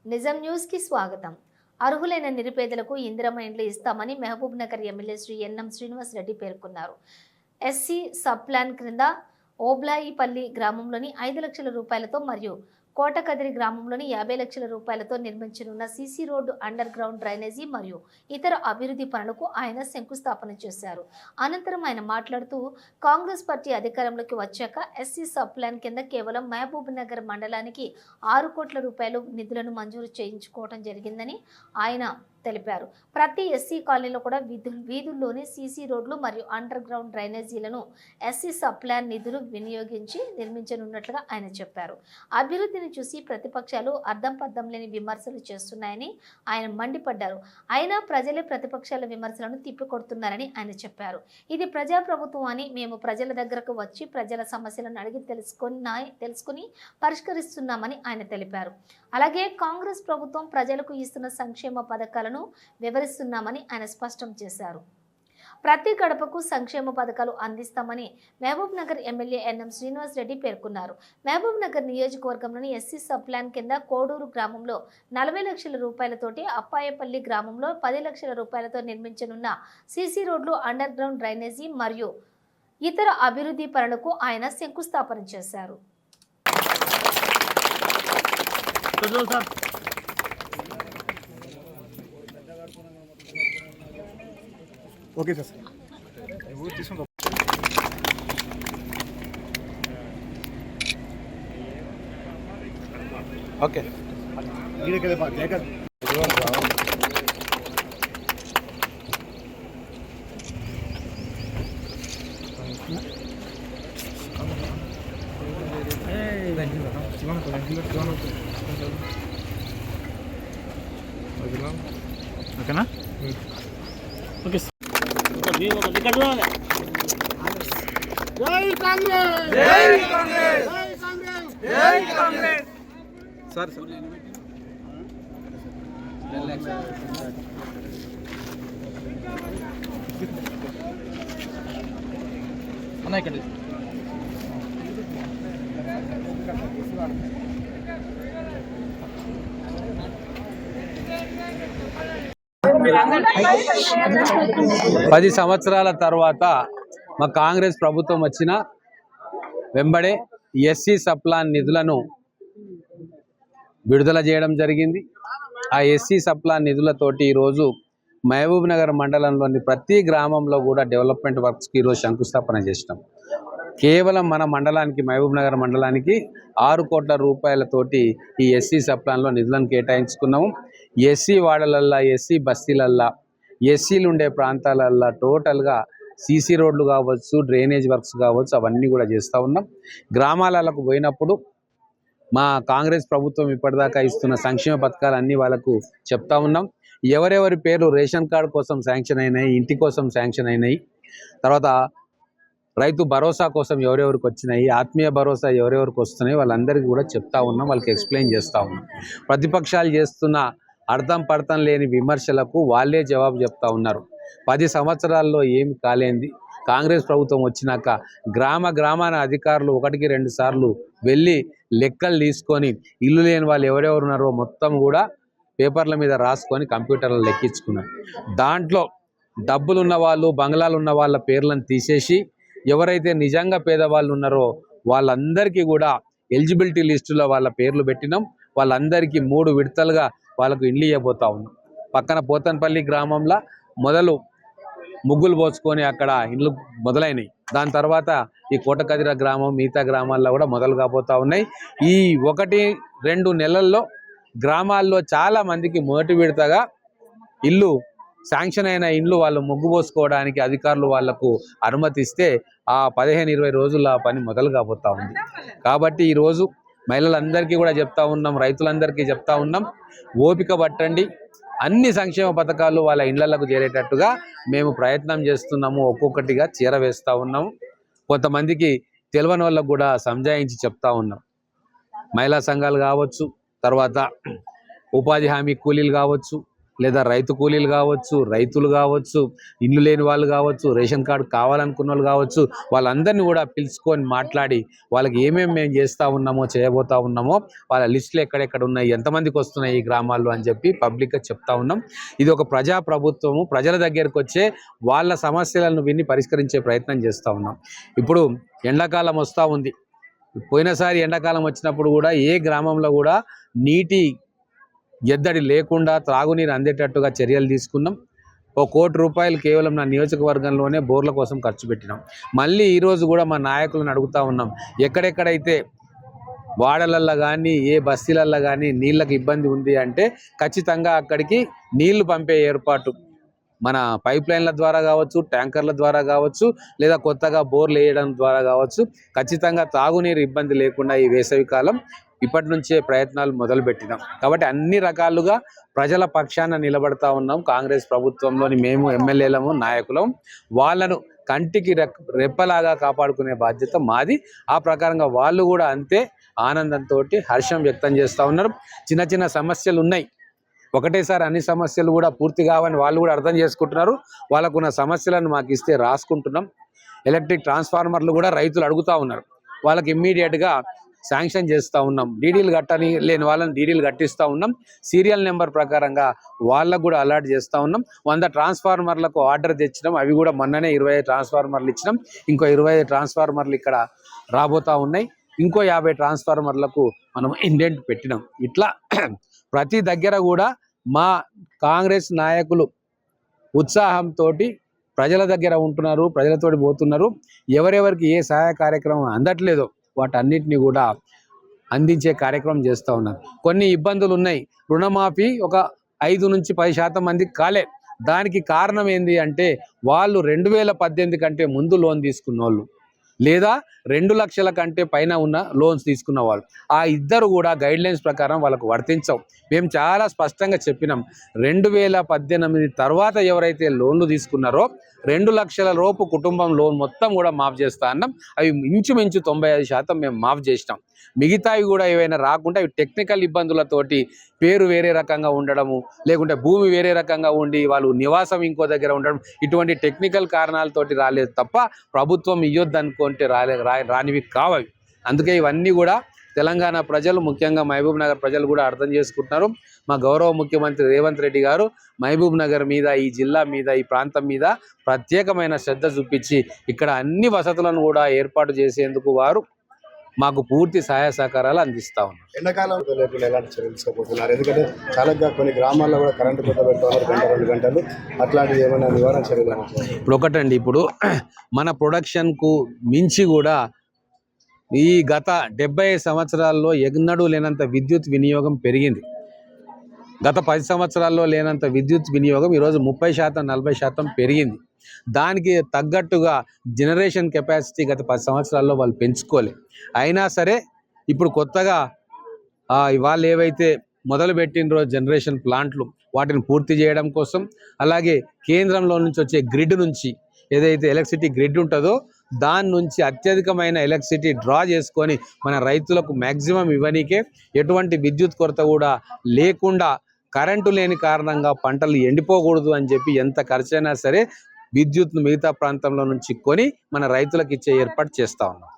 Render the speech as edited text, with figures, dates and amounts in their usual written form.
నిజం న్యూస్ కి స్వాగతం. అర్హులైన నిరుపేదలకు ఇందిరమ్మ ఇండ్లు ఇస్తామని మహబూబ్ నగర్ ఎమ్మెల్యే శ్రీ ఎన్ఎం శ్రీనివాస్ రెడ్డి పేర్కొన్నారు. ఎస్సీ సబ్ ప్లాన్ క్రింద ఓబ్లాయిపల్లి గ్రామంలోని 5 లక్షల రూపాయలతో మరియు కోటకదిరి గ్రామంలోని 50 లక్షల రూపాయలతో నిర్మించనున్న CC road, underground drainage మరియు ఇతర అభివృద్ధి పనులకు ఆయన శంకుస్థాపన చేశారు. అనంతరం ఆయన మాట్లాడుతూ, కాంగ్రెస్ పార్టీ అధికారంలోకి వచ్చాక ఎస్సీ సబ్ ప్లాన్ కింద కేవలం మహబూబ్ నగర్ మండలానికి 6 కోట్ల రూపాయలు నిధులను మంజూరు చేయించుకోవడం జరిగిందని ఆయన తెలిపారు. ప్రతి ఎస్సీ కాలనీలో కూడా వీధుల్లోని సీసీ రోడ్లు మరియు అండర్ గ్రౌండ్ డ్రైనేజీలను ఎస్సీ సబ్ ప్లాన్ నిధులు వినియోగించి నిర్మించనున్నట్లుగా ఆయన చెప్పారు. అభివృద్ధిని చూసి ప్రతిపక్షాలు అర్థం పర్థం లేని విమర్శలు చేస్తున్నాయని ఆయన మండిపడ్డారు. అయినా ప్రజలే ప్రతిపక్షాల విమర్శలను తిప్పికొడుతున్నారని ఆయన చెప్పారు. ఇది ప్రజాప్రభుత్వం అని, మేము ప్రజల దగ్గరకు వచ్చి ప్రజల సమస్యలను అడిగి తెలుసుకుని పరిష్కరిస్తున్నామని ఆయన తెలిపారు. అలాగే కాంగ్రెస్ ప్రభుత్వం ప్రజలకు ఇస్తున్న సంక్షేమ పథకాలను వివరిస్తున్నామని ఆయన స్పష్టం చేశారు. ప్రతి గడపకు సంక్షేమ పథకాలు అందిస్తామని మహబూబ్ నగర్ ఎమ్మెల్యే ఎన్ఎం శ్రీనివాస్ రెడ్డి పేర్కొన్నారు. మహబూబ్ నగర్ నియోజకవర్గంలోని ఎస్సీ సబ్ ప్లాన్ కింద కోడూరు గ్రామంలో 40 లక్షల రూపాయలతోటి, అప్పాయపల్లి గ్రామంలో 10 లక్షల రూపాయలతో నిర్మించనున్న సీసీ రోడ్లు, అండర్ గ్రౌండ్ డ్రైనేజీ మరియు ఇతర అభివృద్ధి పనులకు ఆయన శంకుస్థాపన చేశారు. Okay sir. ఓకే ఓకేనా? ఓకే. జై కాంగ్రెస్, జై కాంగ్రెస్, జై కాంగ్రెస్. సార్ అన్న ఇక్కడ పది సంవత్సరాల తర్వాత మా కాంగ్రెస్ ప్రభుత్వం వచ్చిన వెంబడే ఎస్సీ సబ్ ప్లాన్ నిధులను విడుదల చేయడం జరిగింది. ఆ ఎస్సీ సబ్ ప్లాన్ నిధులతోటి ఈరోజు మహబూబ్ నగర్ మండలంలోని ప్రతి గ్రామంలో కూడా డెవలప్మెంట్ వర్క్స్కి ఈరోజు శంకుస్థాపన చేసినాం. కేవలం మన మండలానికి, మహబూబ్ నగర్ మండలానికి 6 కోట్ల రూపాయలతోటి ఈ ఎస్సీ సబ్ ప్లాన్లో నిధులను కేటాయించుకున్నాము. ఎస్సీ వాడలల్లా, ఎస్సీ బస్తీలల్లా, ఎస్సీలు ఉండే ప్రాంతాలల్లా టోటల్గా సీసీ రోడ్లు కావచ్చు, డ్రైనేజ్ వర్క్స్ కావచ్చు, అవన్నీ కూడా చేస్తూ ఉన్నాం. గ్రామాలకు పోయినప్పుడు మా కాంగ్రెస్ ప్రభుత్వం ఇప్పటిదాకా ఇస్తున్న సంక్షేమ పథకాలు అన్నీ వాళ్ళకు చెప్తా ఉన్నాం. ఎవరెవరి పేర్లు రేషన్ కార్డు కోసం శాంక్షన్ అయినాయి, ఇంటి కోసం శాంక్షన్ అయినాయి, తర్వాత రైతు భరోసా కోసం ఎవరెవరికి వచ్చినాయి, ఆత్మీయ భరోసా ఎవరెవరికి వస్తున్నాయి, వాళ్ళందరికీ కూడా చెప్తా ఉన్నాం, వాళ్ళకి ఎక్స్ప్లెయిన్ చేస్తూ ఉన్నాం. ప్రతిపక్షాలు చేస్తున్న అర్థం పర్థం లేని విమర్శలకు వాళ్ళే జవాబు చెప్తా ఉన్నారు. 10 సంవత్సరాల్లో ఏమి కాలేంది, కాంగ్రెస్ ప్రభుత్వం వచ్చినాక గ్రామాన అధికారులు 1కి 2 సార్లు వెళ్ళి లెక్కలు తీసుకొని ఇల్లు లేని వాళ్ళు ఎవరెవరు ఉన్నారో మొత్తం కూడా పేపర్ల మీద రాసుకొని కంప్యూటర్లో లెక్కించుకున్నారు. దాంట్లో డబ్బులు ఉన్న వాళ్ళు, బంగ్లాలు ఉన్న వాళ్ళ పేర్లను తీసేసి ఎవరైతే నిజంగా పేదవాళ్ళు ఉన్నారో వాళ్ళందరికీ కూడా ఎలిజిబిలిటీ లిస్టులో వాళ్ళ పేర్లు పెట్టినాం. వాళ్ళందరికీ 3 విడతలుగా వాళ్ళకు ఇండ్లు ఇవ్వబోతా ఉన్నాం. పక్కన పోతన్పల్లి గ్రామంలో మొదలు ముగ్గులు పోసుకొని అక్కడ ఇండ్లు మొదలైనవి. దాని తర్వాత ఈ కోటకదిర గ్రామం, మిగతా గ్రామాల్లో కూడా మొదలు కాబోతా ఉన్నాయి. ఈ 1-2 నెలల్లో గ్రామాల్లో చాలా మందికి మొదటి విడతగా ఇల్లు శాంక్షన్ అయిన ఇండ్లు వాళ్ళు ముగ్గు పోసుకోవడానికి అధికారులు వాళ్లకు అనుమతి ఇస్తే ఆ 15-20 రోజుల్లో ఆ పని మొదలు కాబోతా ఉంది. కాబట్టి ఈరోజు మహిళలందరికీ కూడా చెప్తా ఉన్నాం, రైతులందరికీ చెప్తా ఉన్నాం, ఓపిక పట్టండి. అన్ని సంక్షేమ పథకాలు వాళ్ళ ఇళ్లకు చేరేటట్టుగా మేము ప్రయత్నం చేస్తున్నాము, ఒక్కొక్కటిగా చేరవేస్తూ ఉన్నాము. కొంతమందికి తెలియని వాళ్ళకు కూడా సంజాయించి చెప్తా ఉన్నాం. మహిళా సంఘాలు కావచ్చు, తర్వాత ఉపాధి హామీ కూలీలు కావచ్చు, లేదా రైతు కూలీలు కావచ్చు, రైతులు కావచ్చు, ఇల్లు లేని వాళ్ళు కావచ్చు, రేషన్ కార్డు కావాలనుకున్న వాళ్ళు కావచ్చు, వాళ్ళందరినీ కూడా పిలుచుకొని మాట్లాడి వాళ్ళకి ఏమేమి మేము చేస్తూ ఉన్నామో చేయబోతా ఉన్నామో వాళ్ళ లిస్టులు ఎక్కడెక్కడ ఉన్నాయి, ఎంతమందికి వస్తున్నాయి ఈ గ్రామాల్లో అని చెప్పి పబ్లిక్గా చెప్తా ఉన్నాం. ఇది ఒక ప్రజా ప్రభుత్వము, ప్రజల దగ్గరకు వచ్చే వాళ్ళ సమస్యలను విని పరిష్కరించే ప్రయత్నం చేస్తూ ఉన్నాం. ఇప్పుడు ఎండాకాలం వస్తూ ఉంది. పోయినసారి ఎండాకాలం వచ్చినప్పుడు కూడా ఏ గ్రామంలో కూడా నీటి ఎద్దడి లేకుండా త్రాగునీరు అందేటట్టుగా చర్యలు తీసుకున్నాం. ₹1 కోటి కేవలం నా నియోజకవర్గంలోనే బోర్ల కోసం ఖర్చు పెట్టినాం. మళ్ళీ ఈరోజు కూడా మా నాయకులను అడుగుతూ ఉన్నాం, ఎక్కడెక్కడైతే వాడలల్లో కానీ ఏ బస్తీలల్లో కానీ నీళ్ళకి ఇబ్బంది ఉంది అంటే ఖచ్చితంగా అక్కడికి నీళ్లు పంపే ఏర్పాటు మన పైప్ లైన్ల ద్వారా కావచ్చు, ట్యాంకర్ల ద్వారా కావచ్చు, లేదా కొత్తగా బోర్లు వేయడం ద్వారా కావచ్చు, ఖచ్చితంగా తాగునీరు ఇబ్బంది లేకుండా ఈ వేసవి కాలం ఇప్పటి నుంచే ప్రయత్నాలు మొదలుపెట్టినాం. కాబట్టి అన్ని రకాలుగా ప్రజల పక్షాన నిలబడతా ఉన్నాం. కాంగ్రెస్ ప్రభుత్వంలోని మేము ఎమ్మెల్యేలము, నాయకులం, వాళ్ళను కంటికి రెప్పలాగా కాపాడుకునే బాధ్యత మాది. ఆ ప్రకారంగా వాళ్ళు కూడా అంతే ఆనందంతో హర్షం వ్యక్తం చేస్తూ ఉన్నారు. చిన్న చిన్న సమస్యలు ఉన్నాయి, ఒకటేసారి అన్ని సమస్యలు కూడా పూర్తి కావని వాళ్ళు కూడా అర్థం చేసుకుంటున్నారు. వాళ్ళకున్న సమస్యలను మాకు ఇస్తే రాసుకుంటున్నాం. ఎలక్ట్రిక్ ట్రాన్స్ఫార్మర్లు కూడా రైతులు అడుగుతూ ఉన్నారు, వాళ్ళకి ఇమ్మీడియట్గా శాంక్షన్ చేస్తూ ఉన్నాం. డీడీలు కట్టని లేని వాళ్ళని డీడీలు కట్టిస్తూ ఉన్నాం. సీరియల్ నెంబర్ ప్రకారంగా వాళ్ళకు కూడా అలాట్ చేస్తూ ఉన్నాం. 100 ట్రాన్స్ఫార్మర్లకు ఆర్డర్ తెచ్చినాం. అవి కూడా మొన్ననే 25 ట్రాన్స్ఫార్మర్లు ఇచ్చినాం. ఇంకో 25 ట్రాన్స్ఫార్మర్లు ఇక్కడ రాబోతూ ఉన్నాయి. ఇంకో 50 ట్రాన్స్ఫార్మర్లకు మనం ఇండెంట్ పెట్టినాం. ఇట్లా ప్రతి దగ్గర కూడా మా కాంగ్రెస్ నాయకులు ఉత్సాహంతో ప్రజల దగ్గర ఉంటున్నారు, ప్రజలతోటి పోతున్నారు. ఎవరెవరికి ఏ సహాయ కార్యక్రమం అందట్లేదో వాటన్నిటిని కూడా అందించే కార్యక్రమం చేస్తూ ఉన్నారు. కొన్ని ఇబ్బందులు ఉన్నాయి. రుణమాఫీ ఒక 5 నుంచి 10% మందికి కాలే. దానికి కారణం ఏంది అంటే వాళ్ళు 2018 కంటే ముందు లోన్ తీసుకున్న వాళ్ళు, లేదా 2 లక్షల కంటే పైన ఉన్న లోన్స్ తీసుకున్న వాళ్ళు, ఆ ఇద్దరు కూడా గైడ్లైన్స్ ప్రకారం వాళ్ళకు వర్తించవు. మేము చాలా స్పష్టంగా చెప్పినాం, 2018 తర్వాత ఎవరైతే లోన్లు తీసుకున్నారో 2 లక్షల లోపు కుటుంబం లోన్ మొత్తం కూడా మాఫ్ చేస్తా అన్నాం. అవి ఇంచుమించు 95% మేము మాఫ్ చేసినాం. మిగతావి కూడా ఏవైనా రాకుండా అవి టెక్నికల్ ఇబ్బందులతోటి పేరు వేరే రకంగా ఉండడము, లేకుంటే భూమి వేరే రకంగా ఉండి వాళ్ళు నివాసం ఇంకో దగ్గర ఉండడం, ఇటువంటి టెక్నికల్ కారణాలతోటి రాలేదు తప్ప ప్రభుత్వం ఇయ్యొద్దు అనుకుంటే రానివి కావవి. అందుకే ఇవన్నీ కూడా తెలంగాణ ప్రజలు, ముఖ్యంగా మహబూబ్ నగర్ ప్రజలు కూడా అర్థం చేసుకుంటున్నారు. మా గౌరవ ముఖ్యమంత్రి రేవంత్ రెడ్డి గారు మహబూబ్ నగర్ మీద, ఈ జిల్లా మీద, ఈ ప్రాంతం మీద ప్రత్యేకమైన శ్రద్ధ చూపించి ఇక్కడ అన్ని వసతులను కూడా ఏర్పాటు చేసేందుకు వారు మాకు పూర్తి సహాయ సహకారాలు అందిస్తూ ఉన్నారు. ఎండాకాలం లేకుండా ఎలాంటి చర్యలు తీసుకోబోతున్నారు? ఎందుకంటే చాలా కొన్ని గ్రామాల్లో కూడా కరెంటు కొత్త పెట్టుకోవాలి, 2 గంటలు అట్లాంటివి ఏమైనా నివారణ చర్యలు? ఇప్పుడు ఒకటండి, ఇప్పుడు మన ప్రొడక్షన్కు మించి కూడా ఈ గత 70 సంవత్సరాల్లో ఎన్నడూ లేనంత విద్యుత్ వినియోగం పెరిగింది. గత 10 సంవత్సరాల్లో లేనంత విద్యుత్ వినియోగం ఈరోజు 30%, 40% పెరిగింది. దానికి తగ్గట్టుగా జనరేషన్ కెపాసిటీ గత 10 సంవత్సరాల్లో వాళ్ళు పెంచుకోలే. అయినా సరే ఇప్పుడు కొత్తగా వాళ్ళు ఏవైతే మొదలుపెట్టినరో జనరేషన్ ప్లాంట్లు, వాటిని పూర్తి చేయడం కోసం, అలాగే కేంద్రంలో నుంచి వచ్చే గ్రిడ్ నుంచి ఏదైతే ఎలక్ట్రిసిటీ గ్రిడ్ ఉంటుందో దాని నుంచి అత్యధికమైన ఎలక్ట్రిసిటీ డ్రా చేసుకొని మన రైతులకు మ్యాక్సిమం ఇవ్వనీకే, ఎటువంటి విద్యుత్ కొరత కూడా లేకుండా, కరెంటు లేని కారణంగా పంటలు ఎండిపోకూడదు అని చెప్పి ఎంత ఖర్చైనా సరే విద్యుత్ను మిగతా ప్రాంతంలో నుంచి కొని మన రైతులకు ఇచ్చే ఏర్పాటు చేస్తూ ఉన్నాం.